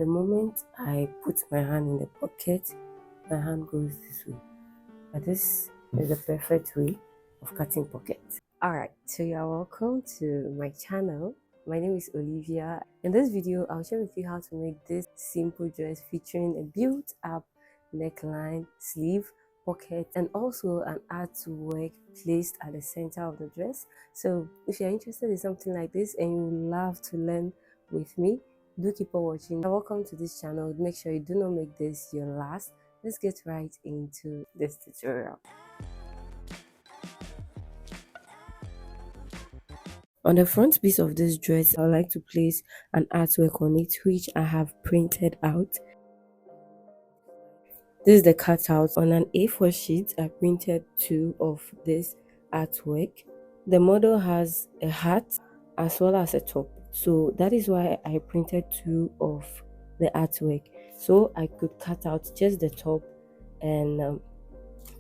The moment I put my hand in the pocket, my hand goes this way. And this is the perfect way of cutting pockets. Alright, so you are welcome to my channel. My name is Olivia. In this video, I'll share with you how to make this simple dress featuring a built-up neckline, sleeve, pocket, and also an artwork placed at the center of the dress. So if you're interested in something like this and you would love to learn with me, do keep on watching. Welcome to this channel. Make sure you do not make this your last. Let's get right into this tutorial. On the front piece of this dress, I would like to place an artwork on it, which I have printed out. This is the cutout. On an A4 sheet, I printed two of this artwork. The model has a hat as well as a top. So that is why I printed two of the artwork. So I could cut out just the top and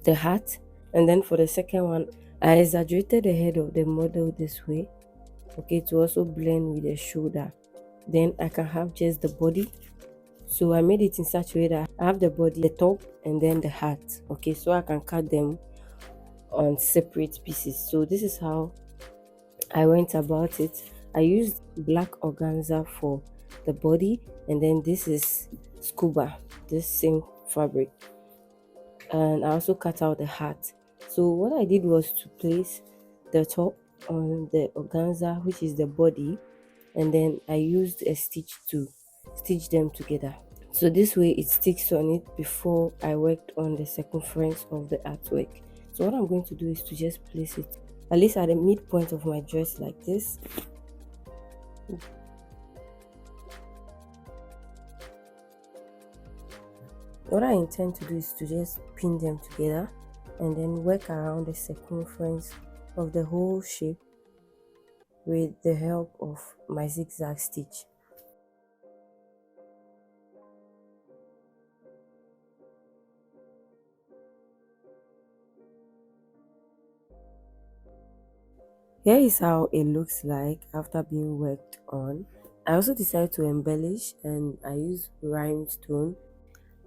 the hat. And then for the second one, I exaggerated the head of the model this way, okay, to also blend with the shoulder. Then I can have just the body. So I made it in such a way that I have the body, the top, and then the hat, okay, so I can cut them on separate pieces. So this is how I went about it. I used black organza for the body, and then this is scuba, this same fabric, and I also cut out the hat. So what I did was to place the top on the organza, which is the body, and then I used a stitch to stitch them together. So this way it sticks on it before I worked on the circumference of the artwork. So what I'm going to do is to just place it at least at the midpoint of my dress like this. What I intend to do is to just pin them together and then work around the circumference of the whole shape with the help of my zigzag stitch. Here is how it looks like after being worked on. I also decided to embellish and I used rhinestone.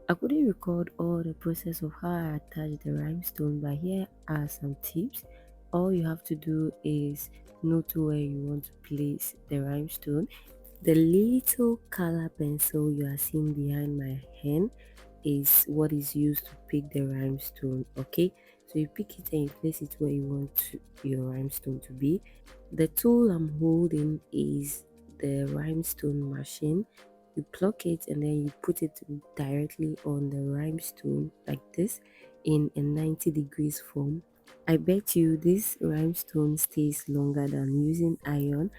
I couldn't record all the process of how I attached the rhinestone, but here are some tips. All you have to do is note where you want to place the rhinestone. The little color pencil you are seeing behind my hand is what is used to pick the rhinestone, okay? So you pick it and you place it where you want your rhinestone to be. The tool I'm holding is the rhinestone machine. You pluck it and then you put it directly on the rhinestone like this in a 90 degrees form. I bet you this rhinestone stays longer than using iron.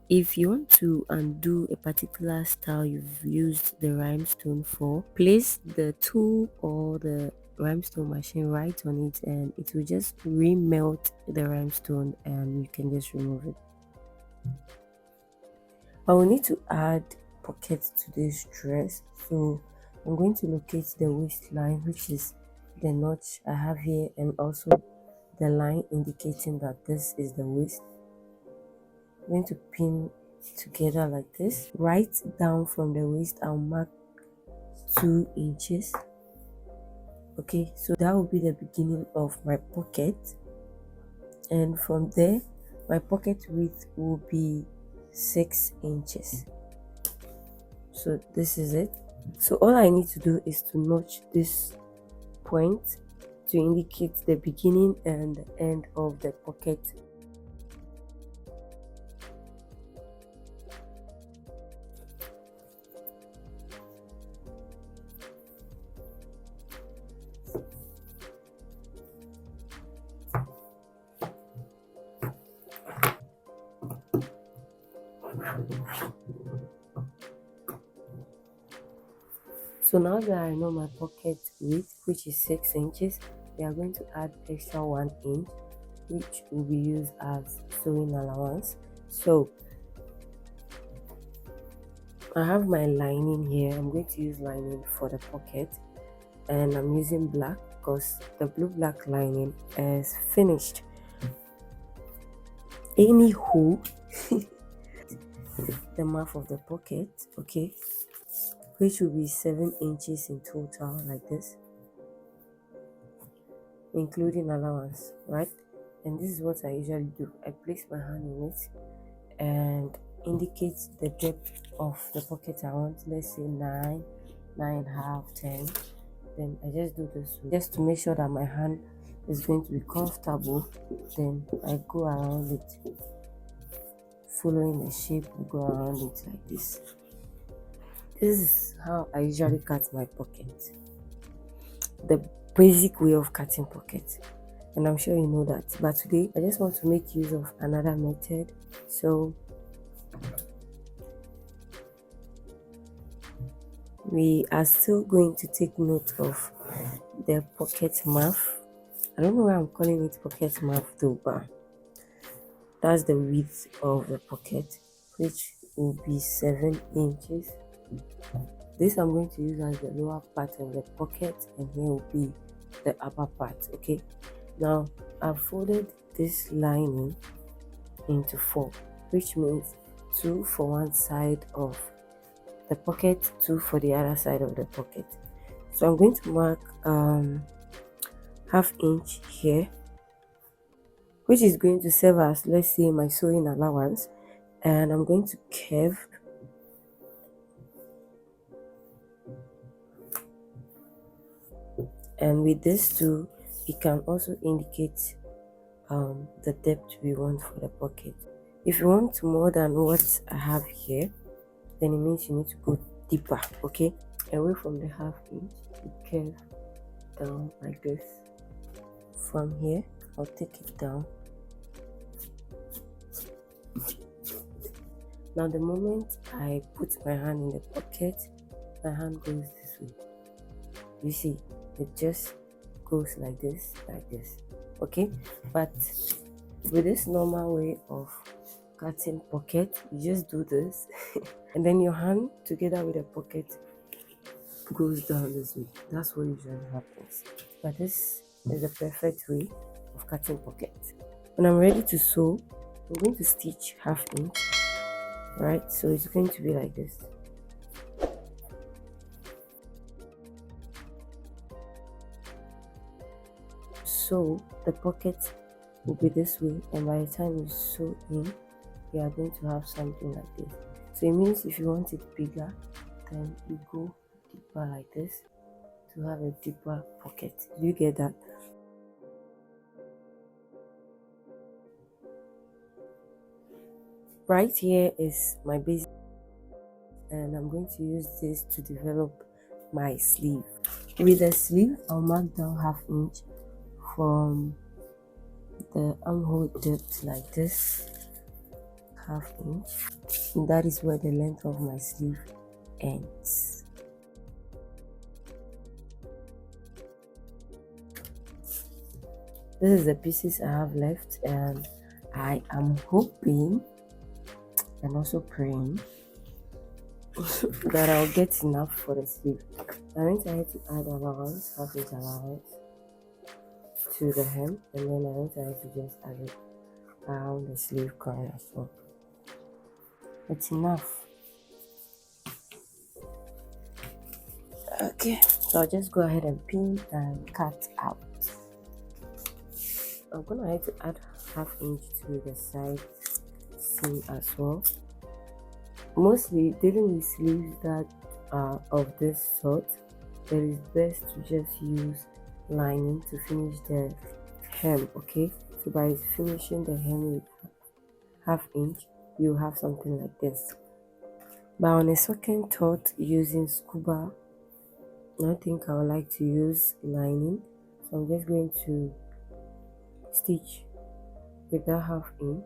If you want to undo a particular style you've used the rhinestone for, place the tool or the rhinestone machine right on it and it will just remelt the rhinestone and you can just remove it. I will need to add pockets to this dress, so I'm going to locate the waistline, which is the notch I have here, and also the line indicating that this is the waist. I'm going to pin together like this. Right down from the waist, I'll mark 2 inches. Okay, so that will be the beginning of my pocket, and from there my pocket width will be 6 inches. So this is it. So all I need to do is to notch this point to indicate the beginning and the end of the pocket. So now that I know my pocket width, which is 6 inches, we are going to add extra 1 inch, which will be used as sewing allowance. So I have my lining here. I'm going to use lining for the pocket, and I'm using black because the blue black lining is finished. Anywho, the mouth of the pocket, okay, which will be 7 inches in total, like this, including allowance, right? And this is what I usually do. I place my hand in it and indicate the depth of the pocket I want. Let's say 9, 9.5, 10. Then I just do this just to make sure that my hand is going to be comfortable. Then I go around it, following the shape. I go around it like this. This is how I usually cut my pocket, the basic way of cutting pocket, and I'm sure you know that. But today I just want to make use of another method. So we are still going to take note of the pocket mouth. I don't know why I'm calling it pocket mouth though, but that's the width of the pocket, which will be 7 inches. This I'm going to use as the lower part of the pocket, and here will be the upper part. Okay, now I've folded this lining into 4, which means 2 for one side of the pocket, 2 for the other side of the pocket. So I'm going to mark ½ inch here, which is going to serve as, let's say, my sewing allowance, and I'm going to curve and with this too it can also indicate the depth we want for the pocket. If you want more than what I have here, then it means you need to go deeper. Okay, away from the ½ inch, you curve down like this. From here I'll take it down. Now the moment I put my hand in the pocket, my hand goes this way. You see, it just goes like this, okay? But with this normal way of cutting pocket, you just do this and then your hand together with the pocket goes down this way. That's what usually happens, but this is the perfect way of cutting pocket. When I'm ready to sew, I'm going to stitch ½ inch, right? So it's going to be like this. So the pocket will be this way, and by the time you sew in, you are going to have something like this. So it means if you want it bigger, then you go deeper like this to have a deeper pocket. Do you get that? Right here is my basic, and I'm going to use this to develop my sleeve. With the sleeve, I'll mark down ½ inch from the armhole depth like this, ½ inch. And that is where the length of my sleeve ends. This is the pieces I have left, and I am hoping and also praying that I'll get enough for the sleeve. I'm going to have to add allowance, ½ inch allowance to the hem, and then I'm going to have to just add it around the sleeve corner as well. It's enough. Okay, so I'll just go ahead and pin and cut out. I'm gonna have to add ½ inch to the side seam as well. Mostly dealing with sleeves that are of this sort, it is best to just use lining to finish the hem. Okay, so by finishing the hem with ½ inch, you have something like this. But on a second thought, using scuba, I think I would like to use lining, so I'm just going to stitch with that ½ inch.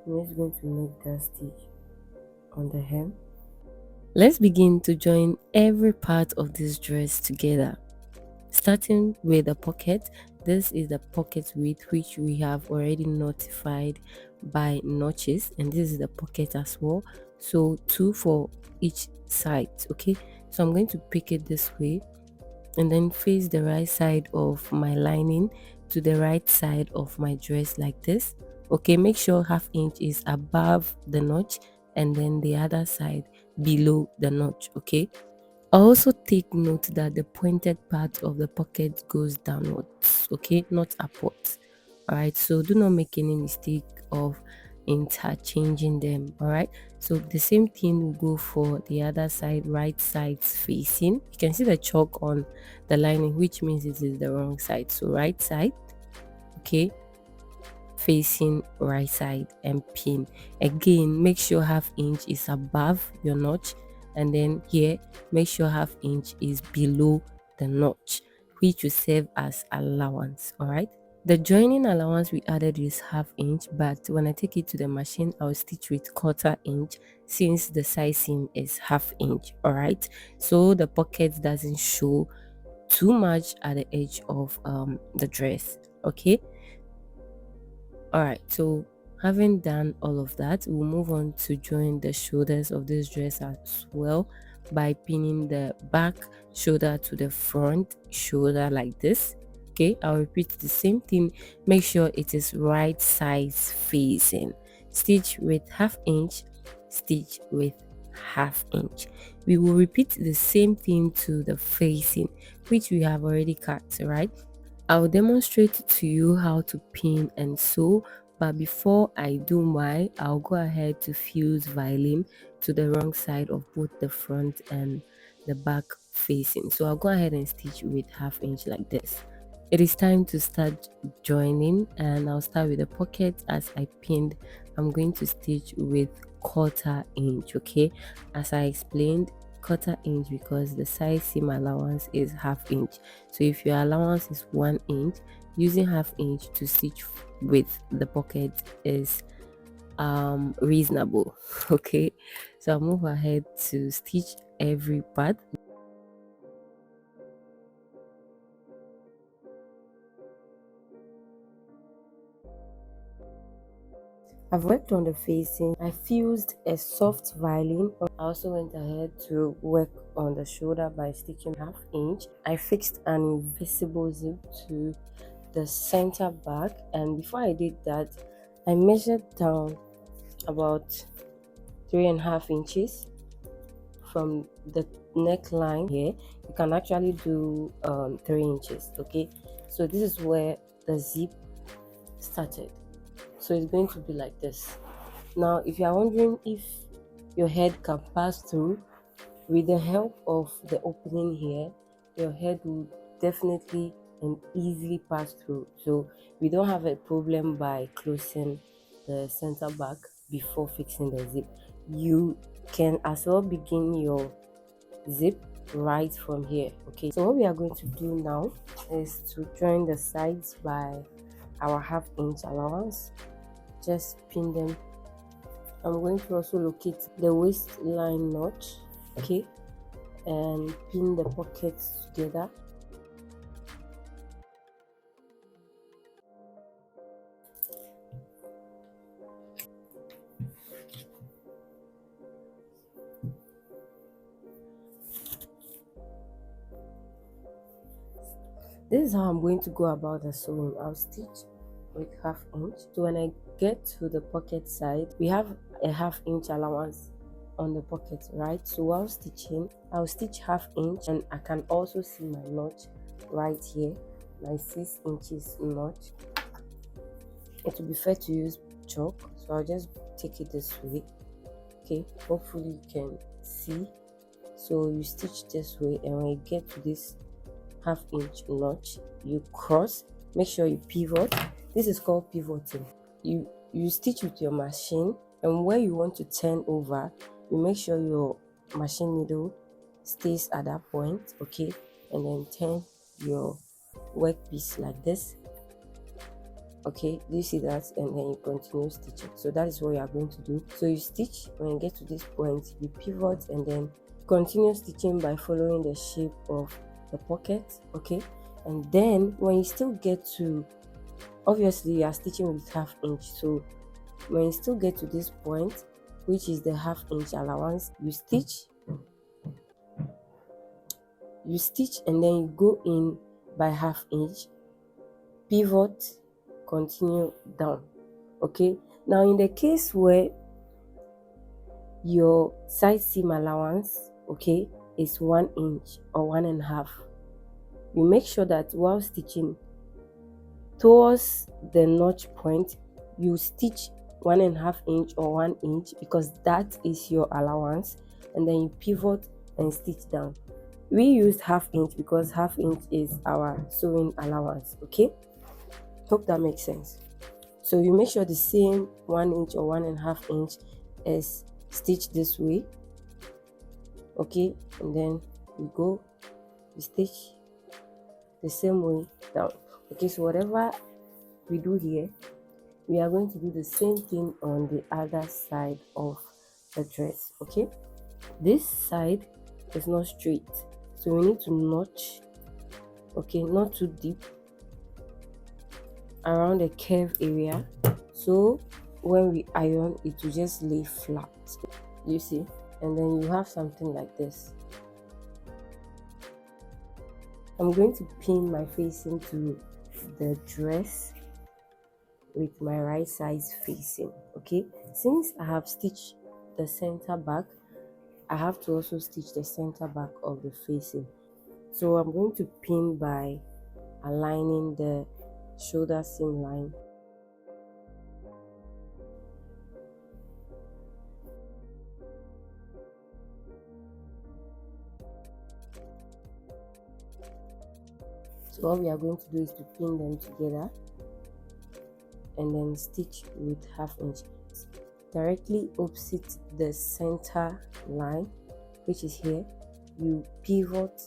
I'm just going to make that stitch on the hem. Let's begin to join every part of this dress together. Starting with the pocket, this is the pocket width which we have already notified by notches, and this is the pocket as well, so 2 for each side. Okay, so I'm going to pick it this way and then face the right side of my lining to the right side of my dress like this. Okay, make sure ½ inch is above the notch and then the other side below the notch. Okay, Also take note that the pointed part of the pocket goes downwards, okay, not upwards. All right, so do not make any mistake of interchanging them. All right, so the same thing will go for the other side, right sides facing. You can see the chalk on the lining, which means it is the wrong side. So right side, okay, facing right side and pin. Again, make sure half inch is above your notch, and then here make sure half inch is below the notch, which will serve as allowance. All right, the joining allowance we added is half inch, but when I take it to the machine I'll stitch with quarter inch since the side seam is half inch. All right, so the pocket doesn't show too much at the edge of the dress. Okay, all right, so having done all of that, we'll move on to join the shoulders of this dress as well by pinning the back shoulder to the front shoulder like this. Okay, I'll repeat the same thing. Make sure it is right sides facing. Stitch with half inch, stitch with half inch. We will repeat the same thing to the facing, which we have already cut, right? I'll demonstrate to you how to pin and sew, but before I do my, I'll go ahead to fuse violin to the wrong side of both the front and the back facing. So I'll go ahead and stitch with half inch like this. It is time to start joining, and I'll start with the pocket. As I pinned, I'm going to stitch with quarter inch. Okay, as I explained, quarter inch because the size seam allowance is half inch. So if your allowance is 1 inch, using half inch to stitch with the pocket is reasonable. Okay, so I'll move ahead to stitch every part. I've worked on the facing. I fused a soft violin. I also went ahead to work on the shoulder by stitching half inch. I fixed an invisible zip to the center back, and before I did that, I measured down about 3.5 inches from the neckline. Here you can actually do 3 inches. Okay, so this is where the zip started, so it's going to be like this. Now if you are wondering if your head can pass through, with the help of the opening here, your head will definitely and easily pass through. So we don't have a problem by closing the center back before fixing the zip. You can as well begin your zip right from here. Okay, so what we are going to do now is to join the sides by our half inch allowance. Just pin them. I'm going to also locate the waistline notch, okay, and pin the pockets together. This is how I'm going to go about the sewing. I'll stitch with half inch. So when I get to the pocket side, we have a half inch allowance on the pocket, right? So while stitching, I'll stitch half inch, and I can also see my notch right here, my 6 inches notch. It will be fair to use chalk, so I'll just take it this way. Okay, hopefully you can see. So you stitch this way, and when you get to this half inch notch, you cross. Make sure you pivot. This is called pivoting. You stitch with your machine, and where you want to turn over, you make sure your machine needle stays at that point, okay, and then turn your workpiece like this. Okay, do you see that? And then you continue stitching. So that is what you are going to do. So you stitch. When you get to this point, you pivot and then continue stitching by following the shape of the pocket. Okay, and then when you still get to, obviously you are stitching with half inch, so when you still get to this point, which is the half inch allowance, you stitch and then you go in by half inch, pivot, continue down. Okay, now in the case where your side seam allowance, okay, is 1 inch or 1.5. You make sure that while stitching towards the notch point, you stitch 1.5 inch or 1 inch, because that is your allowance, and then you pivot and stitch down. We used 1/2 inch because 1/2 inch is our sewing allowance. Okay, hope that makes sense. So you make sure the same 1 inch or 1.5 inch is stitched this way. Okay, and then we stitch the same way down. Okay, so whatever we do here, we are going to do the same thing on the other side of the dress. Okay, this side is not straight, so we need to notch, okay, not too deep, around the curve area, so when we iron it will just lay flat, you see. And then you have something like this. I'm going to pin my facing to the dress with my right side facing. Okay, since I have stitched the center back, I have to also stitch the center back of the facing. So I'm going to pin by aligning the shoulder seam line. So what we are going to do is to pin them together and then stitch with 1/2 inch directly opposite the center line, which is here. You pivot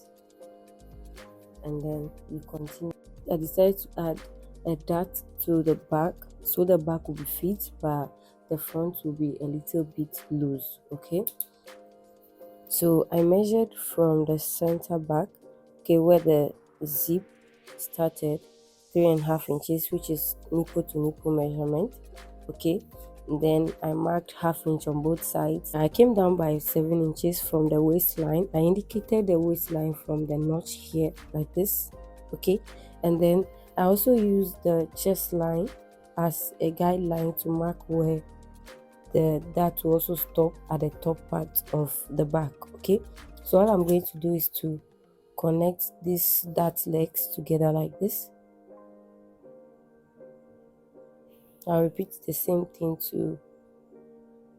and then you continue. I decided to add a dart to the back, so the back will be fit but the front will be a little bit loose. Okay, so I measured from the center back, okay, where the zip started, 3.5 inches, which is nipple to nipple measurement. Okay, and then I marked 1/2 inch on both sides. I came down by 7 inches from the waistline. I indicated the waistline from the notch here like this. Okay, and then I also used the chest line as a guideline to mark where the dart will also stop at the top part of the back. Okay, so all I'm going to do is to connect these dart legs together like this. I'll repeat the same thing to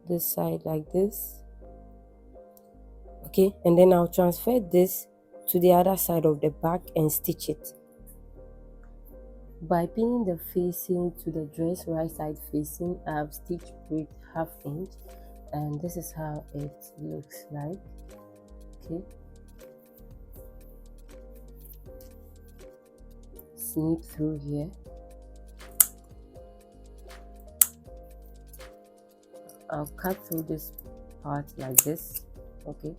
this side like this. Okay, and then I'll transfer this to the other side of the back and stitch it by pinning the facing to the dress right side facing. I have stitched with 1/2 inch, and this is how it looks like. Okay, snip through here. I'll cut through this part like this. Okay,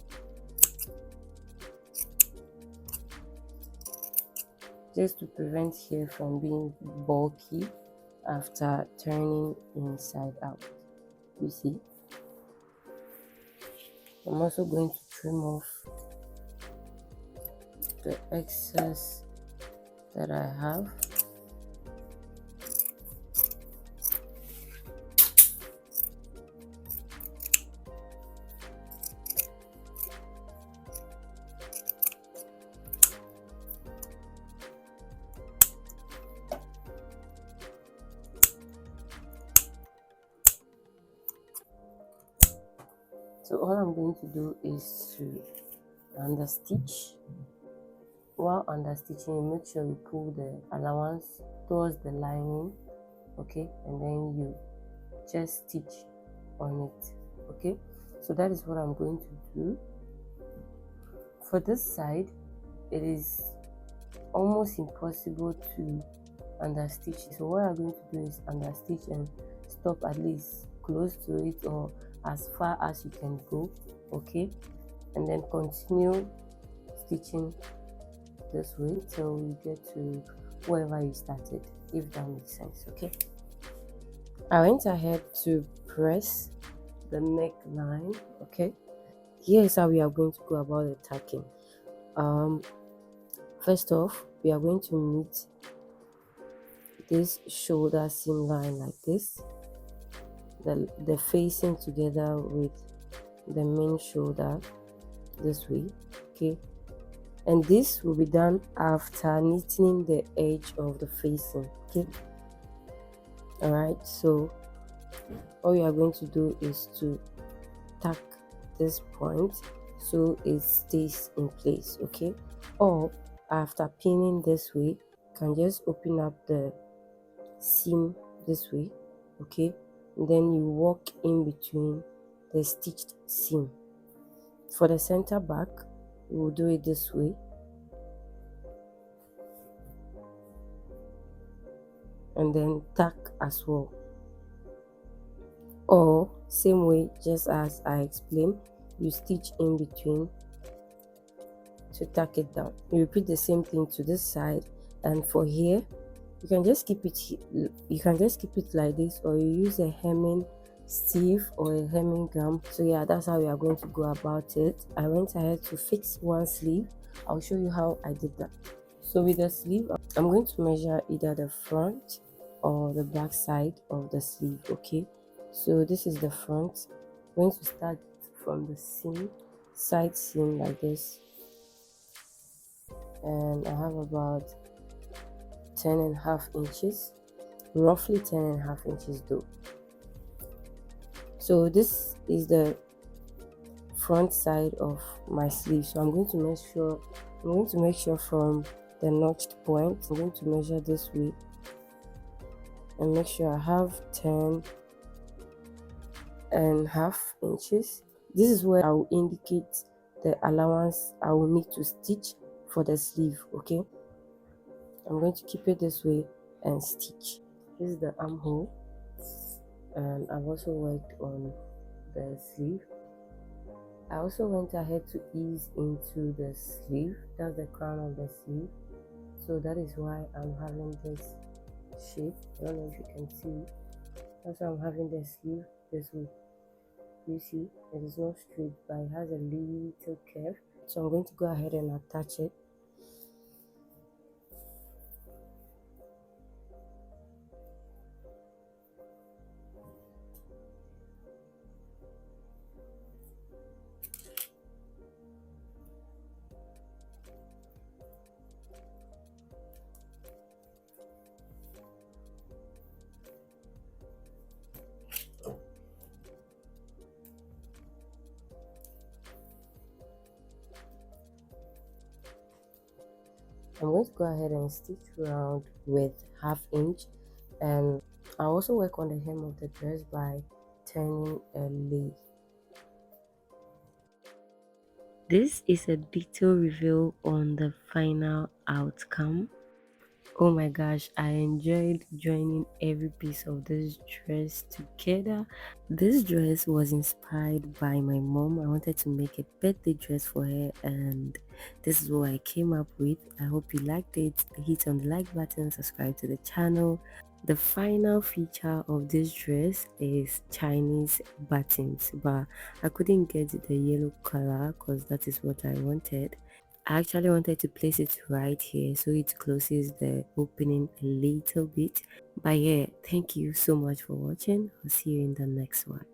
just to prevent hair from being bulky after turning inside out. You see, I'm also going to trim off the excess that I have. So all I'm going to do is to understitch. While understitching, make sure you pull the allowance towards the lining. Okay, and then you just stitch on it. Okay, so that is what I'm going to do. For this side, it is almost impossible to understitch, so what I'm going to do is understitch and stop at least close to it or as far as you can go. Okay, and then continue stitching this way till you get to wherever you started, if that makes sense. Okay, I went ahead to press the neckline. Okay, here's how we are going to go about the tacking. First off, we are going to meet this shoulder seam line like this, the facing together with the main shoulder this way. okay, and this will be done after neatening the edge of the facing, okay. All right, so all you are going to do is to tack this point so it stays in place, okay. Or after pinning this way, you can just open up the seam this way, okay, and then you walk in between the stitched seam. For the center back, you will do it this way, and then tack as well, or same way just as I explained, you stitch in between to tack it down. You repeat the same thing to this side, and for here you can just keep it, you can just keep it like this, or you use a hemming sleeve or a hemming gum. So yeah, that's how we are going to go about it. I went ahead to fix one sleeve. I'll show you how I did that. So with the sleeve, I'm going to measure either the front or the back side of the sleeve, okay. So this is the front. I'm going to start from the seam, side seam like this, and I have about 10.5 inches, roughly 10.5 inches though. So this is the front side of my sleeve. So I'm going to make sure from the notched point, I'm going to measure this way and make sure I have 10.5 inches. This is where I will indicate the allowance I will need to stitch for the sleeve, okay. I'm going to keep it this way and stitch. This is the armhole, and I've also worked on the sleeve. I also went ahead to ease into the sleeve. That's the crown of the sleeve, so that is why I'm having this shape. I don't know if you can see. That's why I'm having the sleeve this way. You see, it is not straight, but it has a little curve. So I'm going to go ahead and attach it. I'm going to go ahead and stitch around with 1/2 inch, and I also work on the hem of the dress by turning a lathe. This is a detailed review on the final outcome. Oh my gosh, I enjoyed joining every piece of this dress together. This dress was inspired by my mom. I wanted to make a birthday dress for her, and this is what I came up with. I hope you liked it. Hit on the like button, subscribe to the channel. The final feature of this dress is Chinese buttons, but I couldn't get the yellow color because that is what I wanted. I actually wanted to place it right here so it closes the opening a little bit. But yeah, thank you so much for watching. I'll see you in the next one.